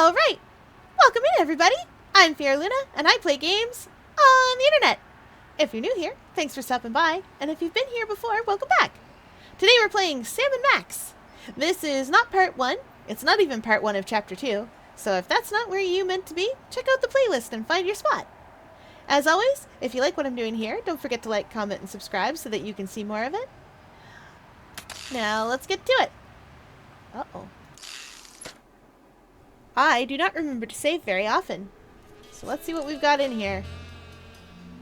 Alright, welcome in everybody. I'm Fiera Luna, and I play games on the internet. If you're new here, thanks for stopping by, and if you've been here before, welcome back. Today we're playing Sam and Max. This is not part 1, it's not even part 1 of chapter 2, so if that's not where you meant to be, check out the playlist and find your spot. As always, if you like what I'm doing here, don't forget to like, comment, and subscribe so that you can see more of it. Now let's get to it. Uh-oh. I do not remember to save very often. So let's see what we've got in here.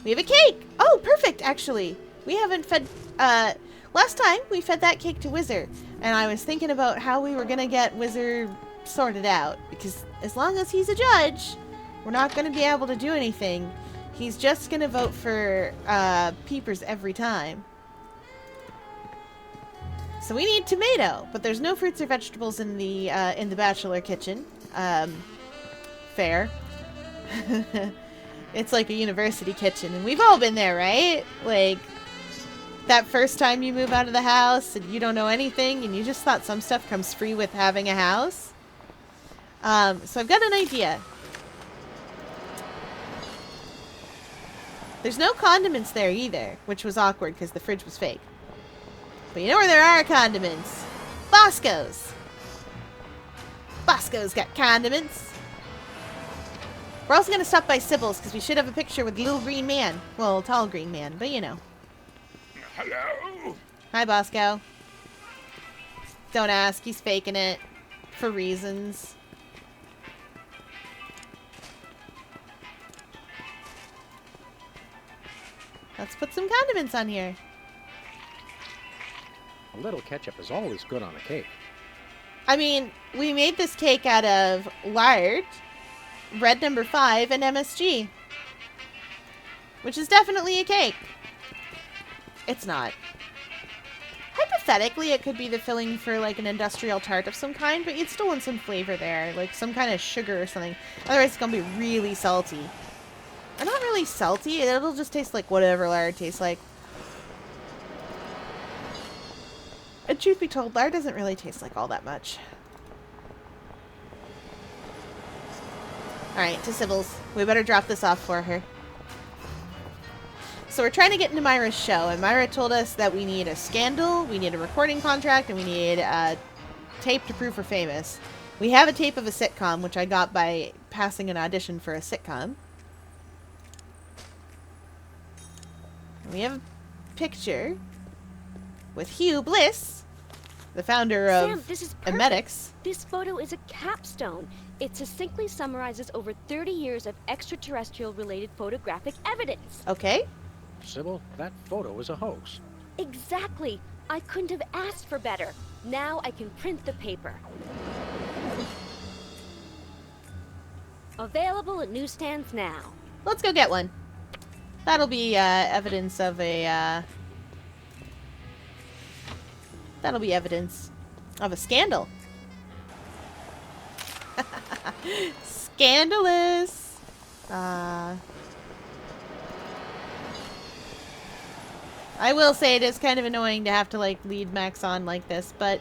We have a cake! Oh, perfect, actually. We haven't fed... last time, we fed that cake to Whizzer. And I was thinking about how we were going to get Whizzer sorted out. Because as long as he's a judge, we're not going to be able to do anything. He's just going to vote for peepers every time. So we need tomato, but there's no fruits or vegetables in the bachelor kitchen. Fair. It's like a university kitchen, and we've all been there, right? Like, that first time you move out of the house, and you don't know anything, and you just thought some stuff comes free with having a house. So I've got an idea. There's no condiments there either, which was awkward because the fridge was fake. But you know where there are condiments? Bosco's! Bosco's got condiments. We're also going to stop by Sybil's because we should have a picture with the little green man. Well, tall green man, but you know. Hello? Hi, Bosco. Don't ask, he's faking it. For reasons. Let's put some condiments on here. A little ketchup is always good on a cake. I mean, we made this cake out of lard, red number 5, and MSG. Which is definitely a cake. It's not. Hypothetically, it could be the filling for like an industrial tart of some kind, but you'd still want some flavor there, like some kind of sugar or something. Otherwise, it's gonna be really salty. Or not really salty, it'll just taste like whatever lard tastes like. And truth be told, lard doesn't really taste like all that much. Alright, to Sybil's. We better drop this off for her. So we're trying to get into Myra's show, and Myra told us that we need a scandal, we need a recording contract, and we need a tape to prove we're famous. We have a tape of a sitcom, which I got by passing an audition for a sitcom. And we have a picture with Hugh Bliss, the founder of Sam, this is Emetics. This photo is a capstone. It succinctly summarizes over 30 years of extraterrestrial-related photographic evidence. Okay. Sybil, that photo is a hoax. Exactly. I couldn't have asked for better. Now I can print the paper. Available at newsstands now. Let's go get one. That'll be evidence of a... That'll be evidence of a scandal. Scandalous. I will say it is kind of annoying to have to like lead Max on like this, but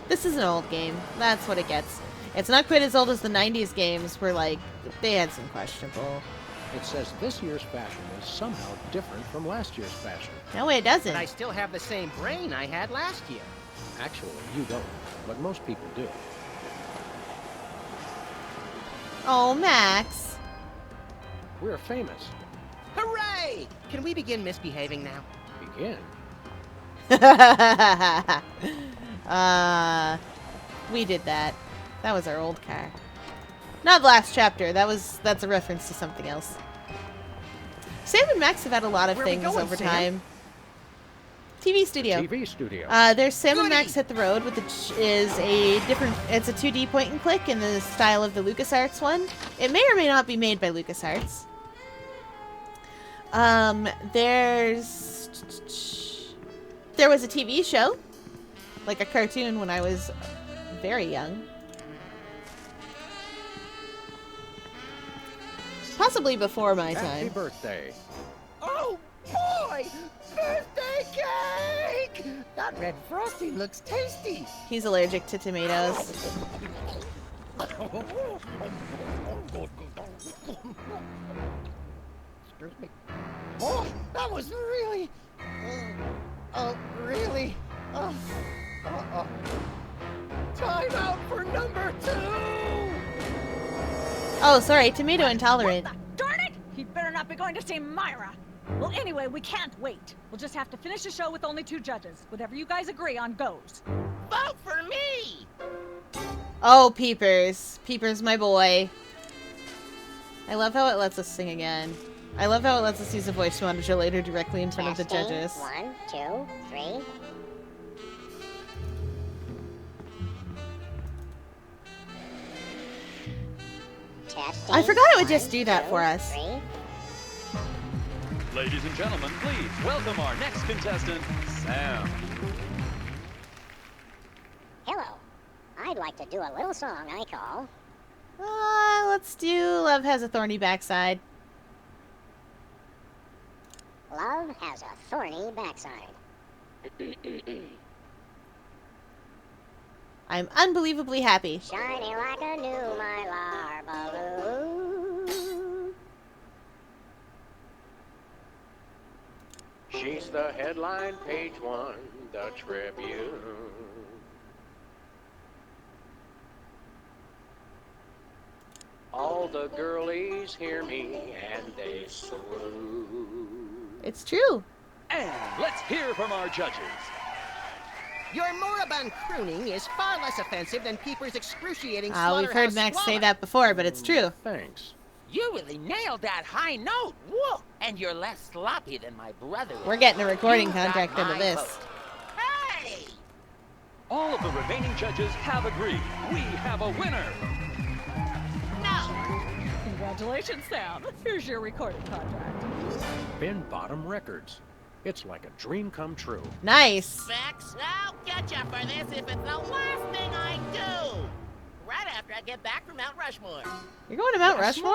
this is an old game. That's what it gets. It's not quite as old as the 90s games where like they had some questionable. It says this year's fashion is somehow different from last year's fashion. No, it doesn't. But I still have the same brain I had last year. Actually, you don't, but most people do. Oh, Max. We're famous. Hooray! Can we begin misbehaving now? Begin. We did that. That was our old car. Not the last chapter. That's a reference to something else. Sam and Max have had a lot of Where are we things going, over Sam? time. TV studio. TV studio. There's Sam and Goody. Max Hit the Road, which is a different. It's a 2D point and click in the style of the LucasArts one. It may or may not be made by LucasArts. There was a TV show, like a cartoon when I was very young. Possibly before my Happy time. birthday. Oh, boy! Birthday cake! That red frosting looks tasty. He's allergic to tomatoes. Excuse me. Oh, that was really... really... Time out for number 2! Oh, sorry, tomato intolerant. Darn it! He'd better not be going to see Myra. Well, anyway, we can't wait. We'll just have to finish the show with only 2 judges. Whatever you guys agree on goes. Vote for me! Oh, Peepers. Peepers, my boy. I love how it lets us sing again. I love how it lets us use a voice modulator directly in front of the judges. 1, 2, 3. Testing. I forgot it would just do that for us. 3. Ladies and gentlemen, please welcome our next contestant, Sam. Hello. I'd like to do a little song I call... Let's do Love Has a Thorny Backside. Love Has a Thorny Backside. I'm unbelievably happy. Shiny like a new mylar balloon. She's the headline, page 1, the Tribune. All the girlies hear me and they swoon. It's true. And let's hear from our judges. Your moribund crooning is far less offensive than Peeper's excruciating We've heard slaughterhouse Max say squalor. that before, but it's true. Thanks. You really nailed that high note. Whoa! And you're less sloppy than my brother. We're getting a recording You got contract out of my this. vote. Hey! All of the remaining judges have agreed. We have a winner. No! Congratulations, Sam. Here's your recording contract. Bin Bottom Records. It's like a dream come true. Nice. Max, I'll catch you for this if it's the last thing I do. Right after I get back from Mount Rushmore. You're going to Mount Rushmore?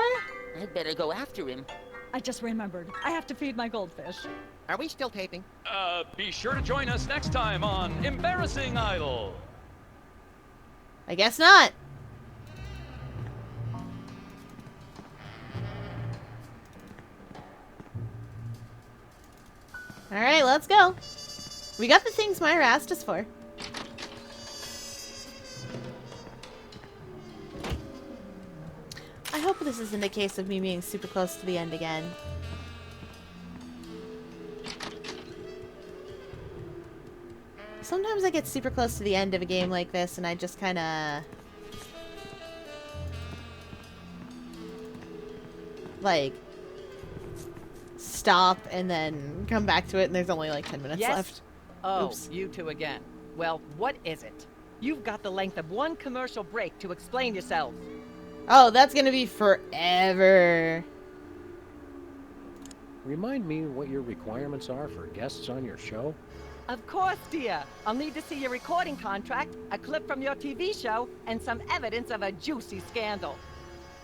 I better go after him. I just remembered. I have to feed my goldfish. Are we still taping? Be sure to join us next time on Embarrassing Idol. I guess not. Alright, let's go. We got the things Myra asked us for. I hope this isn't a case of me being super close to the end again. Sometimes I get super close to the end of a game like this and I just kind of... like... stop and then come back to it and there's only like 10 minutes Yes? left. Oh, Oops. you two again. Well, what is it? You've got the length of one commercial break to explain yourselves. Oh, that's gonna be forever. Remind me what your requirements are for guests on your show. Of course, dear. I'll need to see your recording contract, a clip from your TV show, and some evidence of a juicy scandal.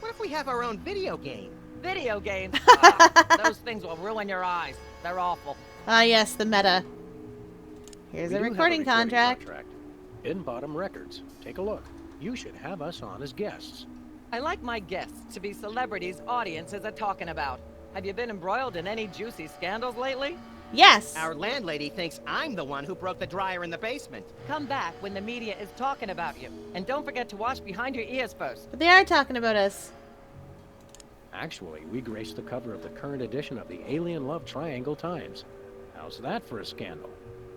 What if we have our own video game? Video games? Ah, those things will ruin your eyes. They're awful. Ah, yes, the meta. Here's We a do have recording contract. Bin Bottom Records. Take a look. You should have us on as guests. I like my guests to be celebrities audiences are talking about. Have you been embroiled in any juicy scandals lately? Yes. Our landlady thinks I'm the one who broke the dryer in the basement. Come back when the media is talking about you. And don't forget to wash behind your ears first. But they are talking about us. Actually, we graced the cover of the current edition of the Alien Love Triangle Times. How's that for a scandal?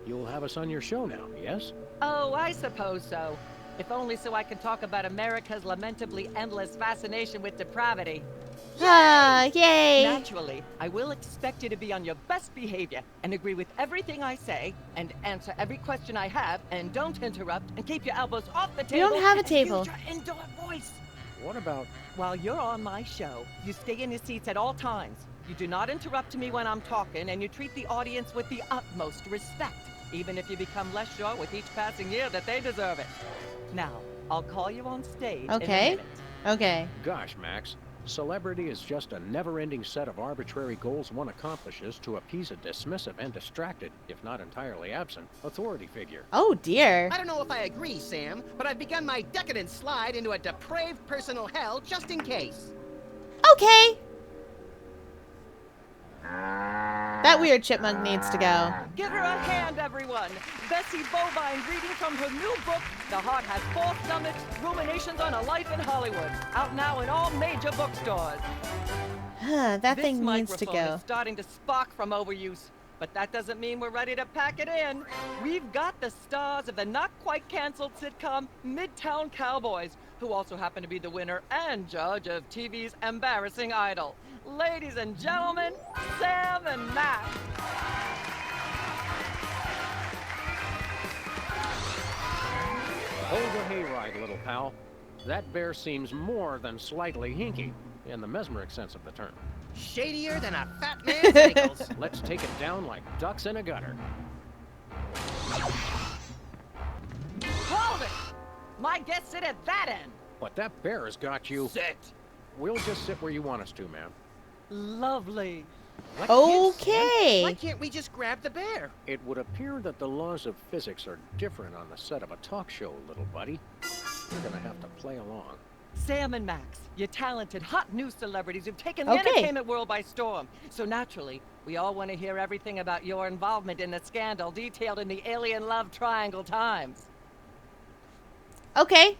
You'll have us on your show now, yes? Oh, I suppose so. If only so I can talk about America's lamentably endless fascination with depravity. Ah, yay. Naturally, I will expect you to be on your best behavior and agree with everything I say and answer every question I have and don't interrupt and keep your elbows off the We table. don't have a and table. use your indoor voice. What about... While you're on my show, you stay in your seats at all times. You do not interrupt me when I'm talking and you treat the audience with the utmost respect, even if you become less sure with each passing year that they deserve it. Now, I'll call you on stage in a Okay. minute. Okay. Gosh, Max. Celebrity is just a never-ending set of arbitrary goals one accomplishes to appease a dismissive and distracted, if not entirely absent, authority figure. Oh dear. I don't know if I agree, Sam, but I've begun my decadent slide into a depraved personal hell just in case. Okay. That weird chipmunk needs to go. Give her a hand, everyone! Bessie Bovine reading from her new book, The Heart Has Four Stomachs, Ruminations on a Life in Hollywood. Out now in all major bookstores. That thing This needs to microphone go. is starting to spark from overuse, but that doesn't mean we're ready to pack it in. We've got the stars of the not-quite-canceled sitcom Midtown Cowboys, who also happen to be the winner and judge of TV's Embarrassing Idol. Ladies and gentlemen, Sam and Matt. Hold the hayride, little pal. That bear seems more than slightly hinky, in the mesmeric sense of the term. Shadier than a fat man's ankles. Let's take it down like ducks in a gutter. Hold it! My guests sit at that end. But that bear has got you. Sit. We'll just sit where you want us to, ma'am. Lovely. What gives, Sam? Okay. Why can't we just grab the bear? It would appear that the laws of physics are different on the set of a talk show, little buddy. You're gonna have to play along. Sam and Max, you talented, hot new celebrities who've taken the Okay. entertainment world by storm. So naturally, we all want to hear everything about your involvement in the scandal detailed in the Alien Love Triangle Times. Okay.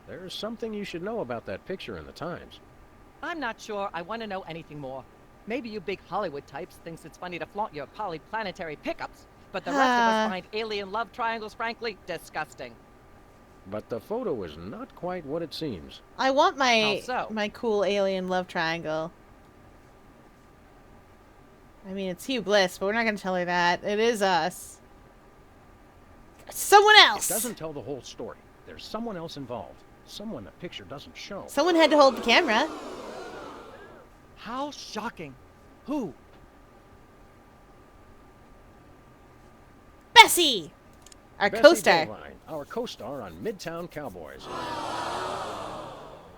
There's something you should know about that picture in the Times. I'm not sure I want to know anything more. Maybe you big Hollywood types thinks it's funny to flaunt your polyplanetary pickups, but the rest of us find alien love triangles, frankly, disgusting. But the photo is not quite what it seems. I want my How so? my cool alien love triangle. I mean, it's Hugh Bliss, but we're not going to tell her that. It is us. Someone else. It doesn't tell the whole story. There's someone else involved. Someone the picture doesn't show. Someone had to hold the camera. How shocking. Who? Bessie, our Bessie co-star. Bovine, our co-star on Midtown Cowboys.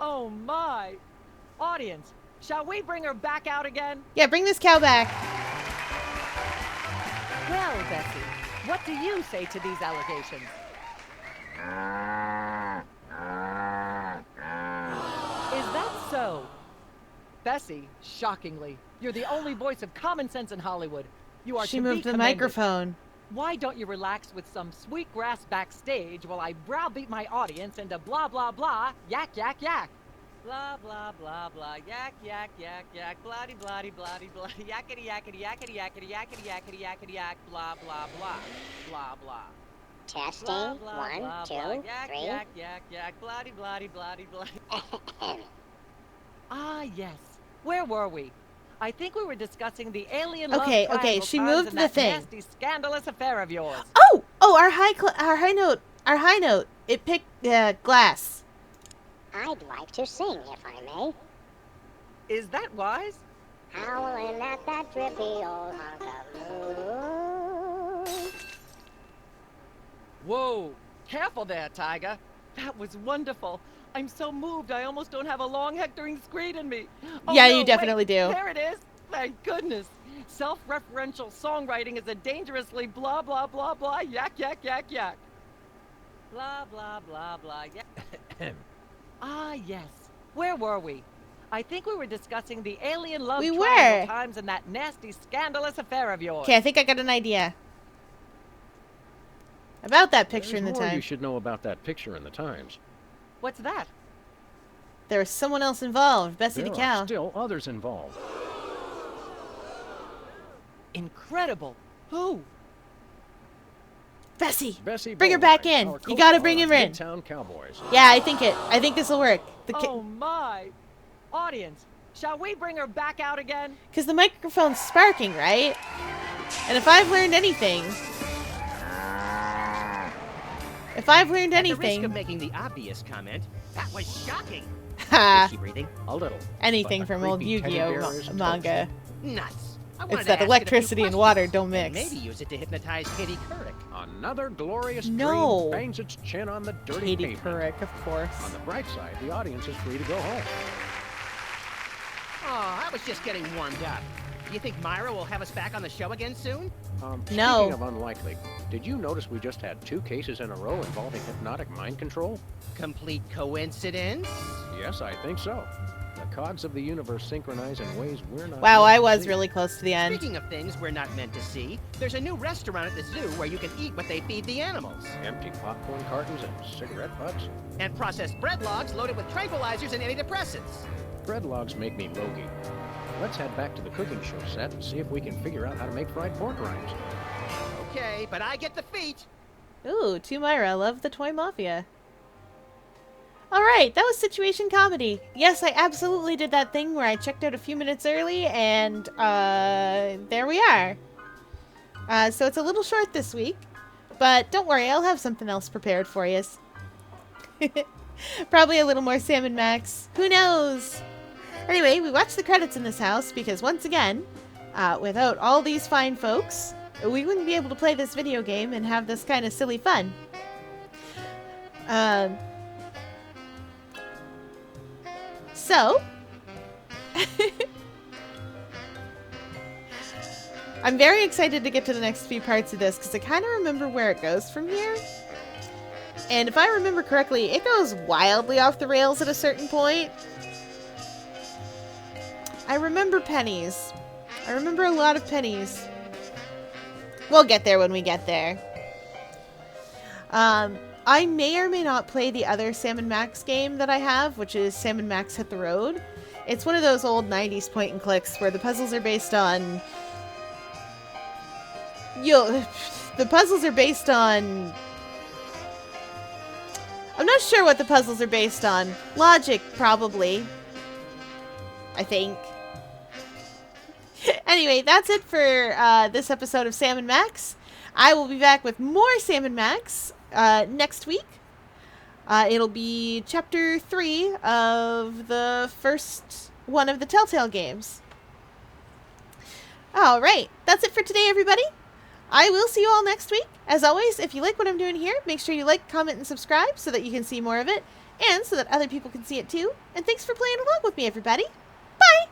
Oh my. Audience, shall we bring her back out again? Yeah, bring this cow back. Well, Bessie, what do you say to these allegations? Is that so? Bessie, shockingly, you're the only voice of common sense in Hollywood. You are She to be moved the commended. microphone. Why don't you relax with some sweet grass backstage while I browbeat my audience into blah blah blah, yak yak yak. Blah blah blah blah, yak yak yak yak, bloody bloody bloody bloody, yakety yakety yakety yakety yakety yakety yakety yak, blah blah blah, blah blah. Testing. Blah, blah, One, blah, two, blah. Yak, three. yak, yak, yak, bloody, bloody, bloody, bloody. Ah, yes. Where were we? I think we were discussing the alien Okay, love okay, triangle she times moved and the that thing. nasty, scandalous affair of yours. Oh, our high note. It picked glass. I'd like to sing, if I may. Is that wise? Howling at that drippy old hunk of moon. Whoa, careful there, Tiger. That was wonderful. I'm so moved I almost don't have a long hectoring screed in me. Oh, Yeah, no, you definitely wait, do. There it is. Thank goodness. Self-referential songwriting is a dangerously blah blah blah blah yak yak yak yak. Blah blah blah blah yak. Ah yes. Where were we? I think we were discussing the alien love We triangle were. times and that nasty scandalous affair of yours. Okay, I think I got an idea. About that picture There's in the more you Times. should know about that picture in the Times. What's that? There was someone else involved. Bessie There the are cow. still others involved. Incredible. Who? Bessie. Bessie Bring her Bovine, back in. our You gotta bring co-star her on in. Midtown Cowboys. Yeah, I think this will work. Oh my. Audience, shall we bring her back out again? Because the microphone's sparking, right? And if I've learned anything, If I've learned At the risk of anything, making the obvious comment, that was shocking. ha, Is she breathing? A little. anything But the from old creepy teddy Yu-Gi-Oh bear is manga. Nuts. I It's wanted to that ask it a few electricity and water questions, don't and mix. Maybe use it to hypnotize Katie Couric. Another glorious No. dream bangs its chin on the dirty Katie pavement. Couric, of course. On the bright side, the audience is free to go home. Oh, I was just getting warmed up. Do you think Myra will have us back on the show again soon? No. Speaking of unlikely, did you notice we just had 2 cases in a row involving hypnotic mind control? Complete coincidence? Yes, I think so. The cogs of the universe synchronize in ways we're not. Wow, meant I to was see. really close to the end. Speaking of things we're not meant to see, there's a new restaurant at the zoo where you can eat what they feed the animals. Empty popcorn cartons and cigarette butts. And processed bread logs loaded with tranquilizers and antidepressants. Bread logs make me logy. Let's head back to the cooking show set and see if we can figure out how to make fried pork rinds. Okay, but I get the feet. Ooh, to Myra, love the Toy Mafia. Alright, that was Situation Comedy. Yes, I absolutely did that thing where I checked out a few minutes early, and, there we are. So it's a little short this week, but don't worry, I'll have something else prepared for you. Probably a little more Sam & Max. Who knows? Anyway, we watched the credits in this house because, once again, without all these fine folks, we wouldn't be able to play this video game and have this kind of silly fun. So, I'm very excited to get to the next few parts of this because I kind of remember where it goes from here. And if I remember correctly, it goes wildly off the rails at a certain point. I remember pennies. I remember a lot of pennies. We'll get there when we get there. I may or may not play the other Sam & Max game that I have, which is Sam & Max Hit the Road. It's one of those old 90s point and clicks where the puzzles are based on... The puzzles are based on... I'm not sure what the puzzles are based on. Logic, probably. I think. Anyway, that's it for this episode of Sam & Max. I will be back with more Sam & Max next week. It'll be Chapter 3 of the first one of the Telltale games. Alright, that's it for today, everybody. I will see you all next week. As always, if you like what I'm doing here, make sure you like, comment, and subscribe so that you can see more of it, and so that other people can see it too. And thanks for playing along with me, everybody. Bye!